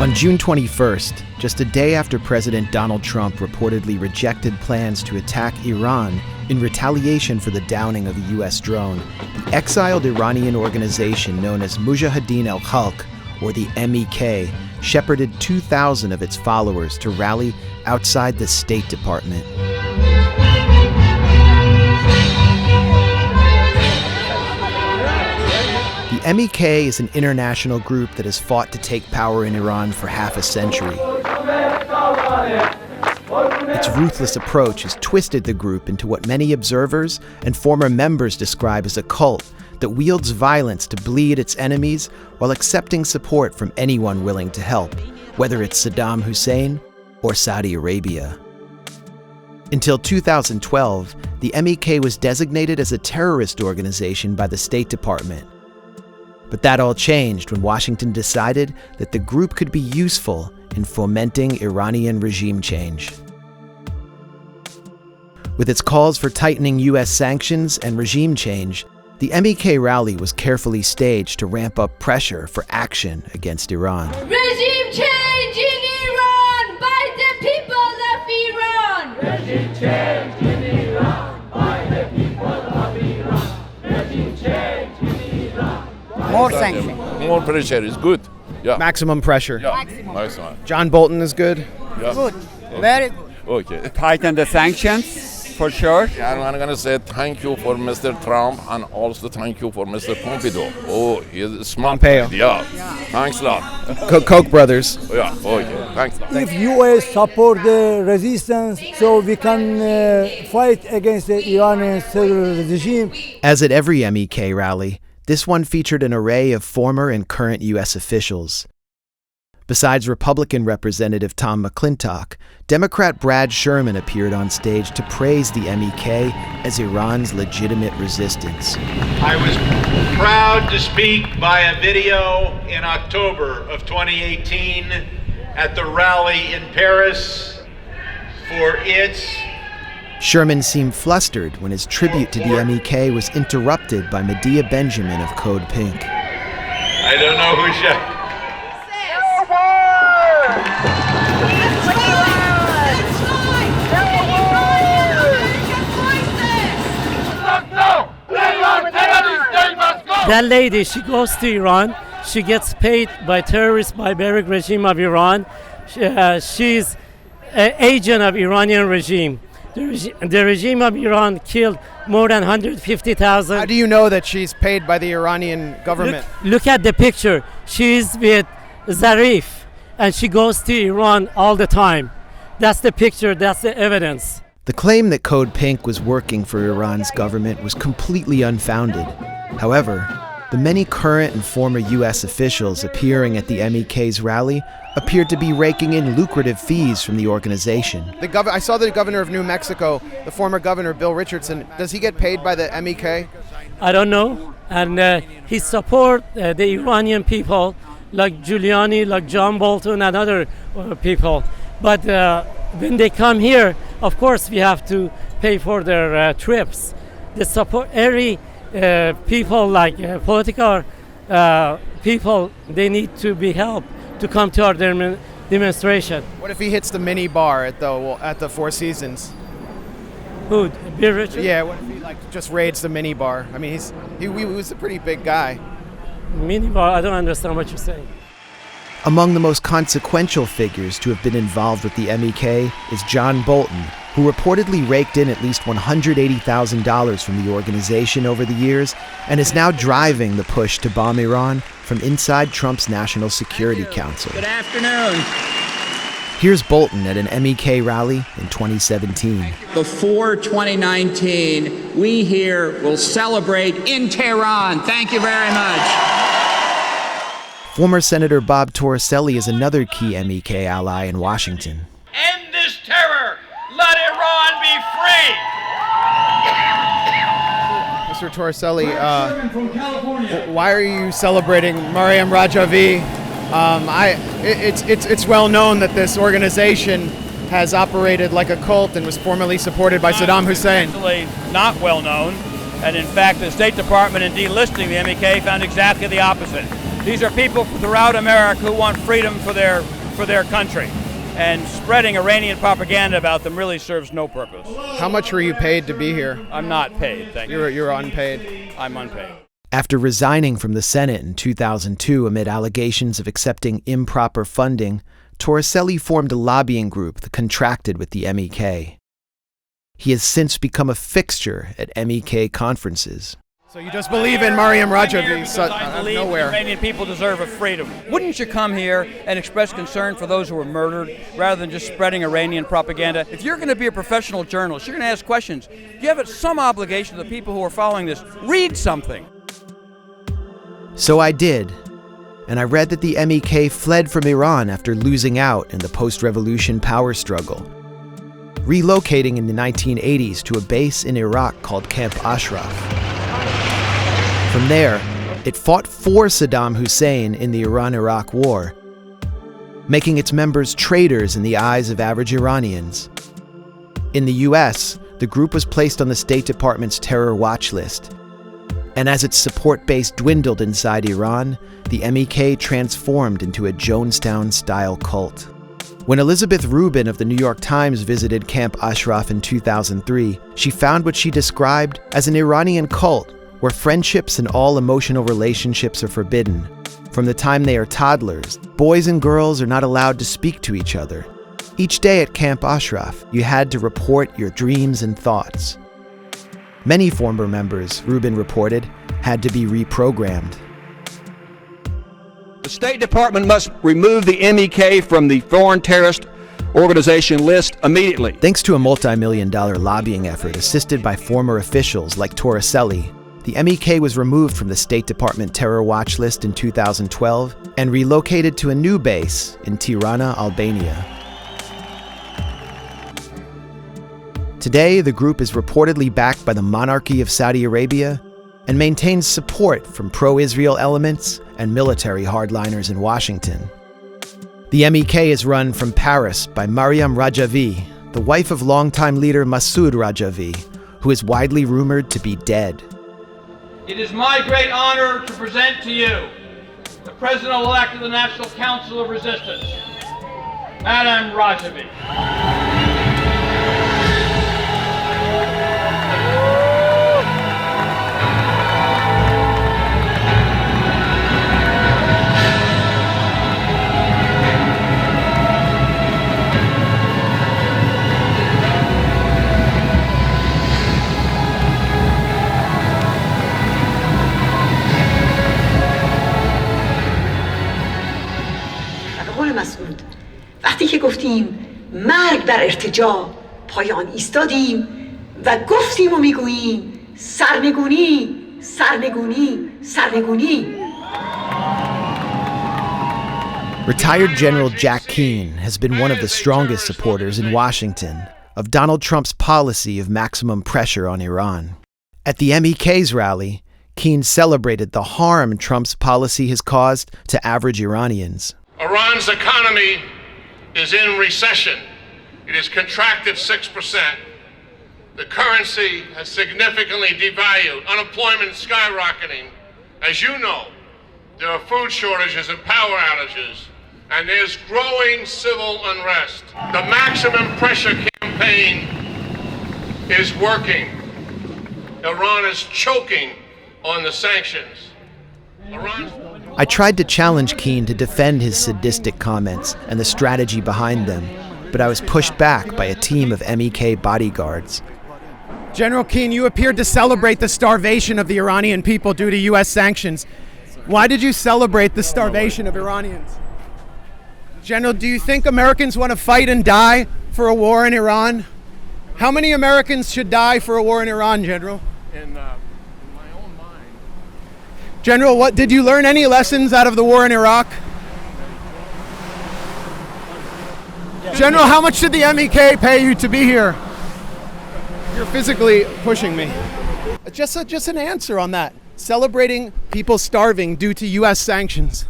On June 21st, just a day after President Donald Trump reportedly rejected plans to attack Iran in retaliation for the downing of a U.S. drone, the exiled Iranian organization known as Mojahedin-e Khalq, or the MEK, shepherded 2,000 of its followers to rally outside the State Department. The MEK is an international group that has fought to take power in Iran for half a century. Its ruthless approach has twisted the group into what many observers and former members describe as a cult that wields violence to bleed its enemies while accepting support from anyone willing to help, whether it's Saddam Hussein or Saudi Arabia. Until 2012, the MEK was designated as a terrorist organization by the State Department. But that all changed when Washington decided that the group could be useful in fomenting Iranian regime change. With its calls for tightening U.S. sanctions and regime change, the MEK rally was carefully staged to ramp up pressure for action against Iran. Regime change in Iran by the people of Iran! Regime change in Iran by the people of Iran! Regime change in Iran! More sanctions. More pressure is good. Yeah. Maximum pressure. Yeah. Maximum. John Bolton is good. Yeah. Good. Very good. Okay. Tighten the sanctions, for sure. And I'm going to say thank you for Mr. Trump and also thank you for Mr. Pompeo. Oh, he's smart. Pompeo. Yeah. Thanks a lot. Koch brothers. Yeah. Okay. Thanks a lot. If U.S. support the resistance, so we can fight against the Iranian terrorist regime. As at every MEK rally, this one featured an array of former and current U.S. officials. Besides Republican Representative Tom McClintock, Democrat Brad Sherman appeared on stage to praise the MEK as Iran's legitimate resistance. I was proud to speak by a video in October of 2018 at the rally in Paris for its... Sherman seemed flustered when his tribute to the MEK was interrupted by Medea Benjamin of Code Pink. I don't know who should... That lady, she goes to Iran. She gets paid by terrorists, by barbaric regime of Iran. She's an agent of Iranian regime. The regime of Iran killed more than 150,000. How do you know that she's paid by the Iranian government? Look at the picture. She's with Zarif, and she goes to Iran all the time. That's the picture, that's the evidence. The claim that Code Pink was working for Iran's government was completely unfounded. However, the many current and former U.S. officials appearing at the MEK's rally appeared to be raking in lucrative fees from the organization. I saw the governor of New Mexico, the former governor, Bill Richardson. Does he get paid by the MEK? I don't know. And he support the Iranian people like Giuliani, like John Bolton and other people. But when they come here, of course we have to pay for their trips. They support every people like political people, they need to be helped to come to our demonstration. What if he hits the mini bar at the Four Seasons? Who? Bill Richard? Yeah. What if he just raids the mini bar? I mean, he was a pretty big guy. Mini bar? I don't understand what you're saying. Among the most consequential figures to have been involved with the MEK is John Bolton, who reportedly raked in at least $180,000 from the organization over the years and is now driving the push to bomb Iran from inside Trump's National Security Council. Good afternoon. Here's Bolton at an MEK rally in 2017. Before 2019, we here will celebrate in Tehran. Thank you very much. Former Senator Bob Torricelli is another key MEK ally in Washington. End this terror! Let Iran be free! Mr. Torricelli, why are you celebrating Maryam Rajavi? It's well known that this organization has operated like a cult and was formerly supported by Saddam Hussein. Actually, not well known, and in fact, the State Department in delisting the MEK found exactly the opposite. These are people throughout America who want freedom for their country. And spreading Iranian propaganda about them really serves no purpose. How much were you paid to be here? I'm not paid, thank you. You're unpaid? I'm unpaid. After resigning from the Senate in 2002 amid allegations of accepting improper funding, Torricelli formed a lobbying group that contracted with the MEK. He has since become a fixture at MEK conferences. So you just believe in Maryam Rajavi I believe nowhere. Iranian people deserve a freedom. Wouldn't you come here and express concern for those who were murdered rather than just spreading Iranian propaganda? If you're going to be a professional journalist, you're going to ask questions. You have some obligation to the people who are following this. Read something. So I did, and I read that the MEK fled from Iran after losing out in the post-revolution power struggle, relocating in the 1980s to a base in Iraq called Camp Ashraf. From there, it fought for Saddam Hussein in the Iran-Iraq War, making its members traitors in the eyes of average Iranians. In the US, the group was placed on the State Department's terror watch list, and as its support base dwindled inside Iran, the MEK transformed into a Jonestown-style cult. When Elizabeth Rubin of the New York Times visited Camp Ashraf in 2003, she found what she described as an Iranian cult where friendships and all emotional relationships are forbidden. From the time they are toddlers, boys and girls are not allowed to speak to each other. Each day at Camp Ashraf, you had to report your dreams and thoughts. Many former members, Rubin reported, had to be reprogrammed. The State Department must remove the MEK from the foreign terrorist organization list immediately. Thanks to a multi-million-dollar lobbying effort assisted by former officials like Torricelli, the MEK was removed from the State Department terror watch list in 2012 and relocated to a new base in Tirana, Albania. Today, the group is reportedly backed by the monarchy of Saudi Arabia and maintains support from pro-Israel elements and military hardliners in Washington. The MEK is run from Paris by Maryam Rajavi, the wife of longtime leader Masoud Rajavi, who is widely rumored to be dead. It is my great honor to present to you the President-elect of the National Council of Resistance, Madam Rajavi. مسعود وقتی که گفتیم مرگ در ارتجاع پایان ایستادیم و گفتیم و میگوییم سرنگونی سرنگونی سرنگونی. Retired General Jack Keane has been one of the strongest supporters in Washington of Donald Trump's policy of maximum pressure on Iran. At the MEK's rally, Keane celebrated the harm Trump's policy has caused to average Iranians. Iran's economy is in recession. It has contracted 6%. The currency has significantly devalued. Unemployment is skyrocketing. As you know, there are food shortages and power outages, and there's growing civil unrest. The maximum pressure campaign is working. Iran is choking on the sanctions. I tried to challenge Keane to defend his sadistic comments and the strategy behind them, but I was pushed back by a team of MEK bodyguards. General Keane, you appeared to celebrate the starvation of the Iranian people due to U.S. sanctions. Why did you celebrate the starvation of Iranians? General, do you think Americans want to fight and die for a war in Iran? How many Americans should die for a war in Iran, General? In my own mind. General, what did you learn any lessons out of the war in Iraq? General, how much did the MEK pay you to be here? You're physically pushing me. Just an answer on that. Celebrating people starving due to U.S. sanctions.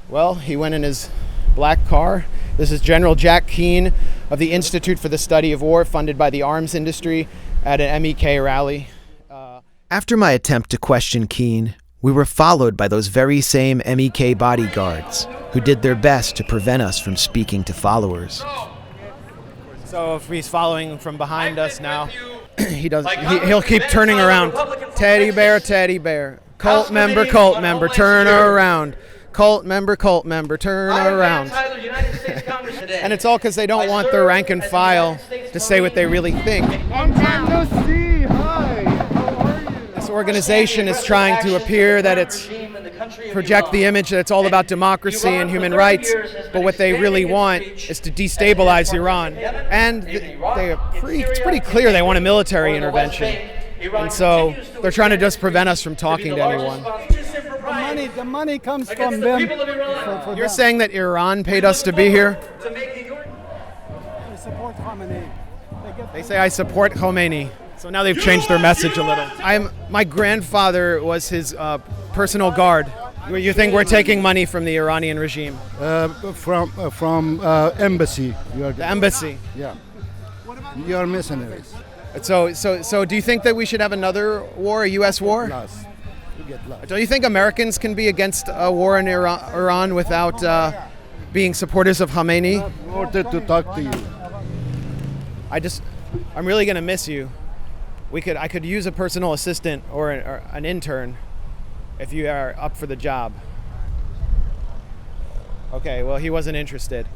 Well, he went in his black car. This is General Jack Keane of the Institute for the Study of War, funded by the arms industry, at an MEK rally. After my attempt to question Keane, we were followed by those very same MEK bodyguards who did their best to prevent us from speaking to followers. So if he's following from behind us now, he'll keep turning around. Teddy bear, cult member, turn around. Cult member, turn around. And it's all because they don't want their rank and file to say what they really think. This organization is trying to appear that it's project the image that it's all about democracy and human rights, but what they really want is to destabilize Iran. And it's pretty clear they want a military intervention. And so they're trying to just prevent us from talking to anyone. The money comes from them. You're saying that Iran paid us to be here? I support Khomeini. They say I support Khomeini. So now they've changed their message a little. My grandfather was his personal guard. You think we're taking money from the Iranian regime? From embassy. The embassy? Yeah. You are mercenaries. So do you think that we should have another war, a U.S. war? Lost. You get lost. Don't you think Americans can be against a war in Iran without being supporters of Khomeini? I wanted to talk to you. I'm really gonna miss you. I could use a personal assistant or an intern if you are up for the job. Okay, well, he wasn't interested.